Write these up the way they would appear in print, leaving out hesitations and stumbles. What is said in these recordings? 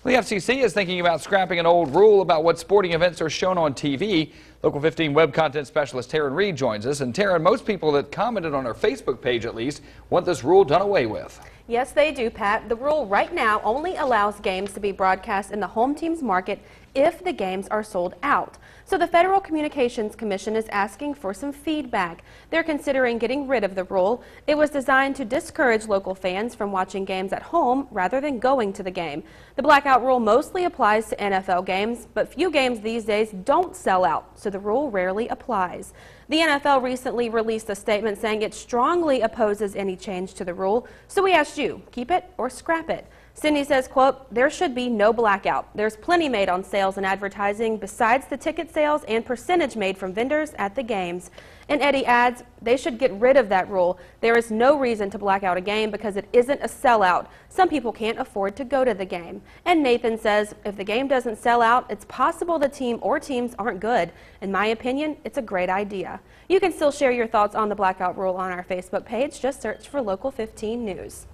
The FCC is thinking about scrapping an old rule about what sporting events are shown on TV. Local 15 web content specialist Taryn Reed joins us. And Taryn, most people that commented on our Facebook page at least want this rule done away with. Yes, they do, Pat. The rule right now only allows games to be broadcast in the home team's market if the games are sold out. So the Federal Communications Commission is asking for some feedback. They're considering getting rid of the rule. It was designed to discourage local fans from watching games at home rather than going to the game. The blackout rule mostly applies to NFL games, but few games these days don't sell out, so the rule rarely applies. The NFL recently released a statement saying it strongly opposes any change to the rule, so we asked you, keep it or scrap it? Cindy says, quote, there should be no blackout. There's plenty made on sales and advertising besides the ticket sales and percentage made from vendors at the games. And Eddie adds, they should get rid of that rule. There is no reason to black out a game because it isn't a sellout. Some people can't afford to go to the game. And Nathan says, if the game doesn't sell out, it's possible the team or teams aren't good. In my opinion, it's a great idea. You can still share your thoughts on the blackout rule on our Facebook page. Just search for Local 15 News.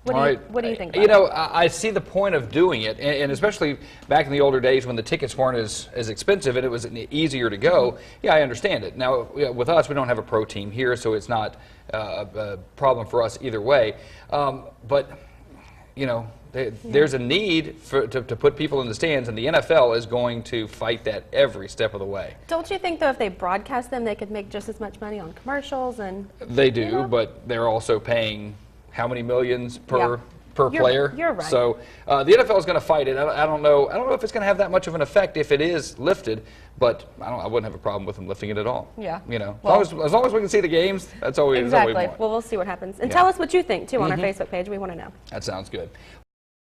What do you think about it? You know, I see the point of doing it, and especially back in the older days when the tickets weren't as expensive and it was easier to go. Yeah, I understand it. Now, with us, we don't have a pro team here, so it's not a problem for us either way. But, you know, there's a need to put people in the stands, and the NFL is going to fight that every step of the way. Don't you think, though, if they broadcast them, they could make just as much money on commercials? And they do, but they're also paying how many millions per player? You're right. So the NFL is going to fight it. I don't know if it's going to have that much of an effect if it is lifted, but I wouldn't have a problem with them lifting it at all. Yeah. You know, well, as long as we can see the games, that's all we exactly. want. Well, we'll see what happens. And tell us what you think too on our Facebook page. We want to know. That sounds good.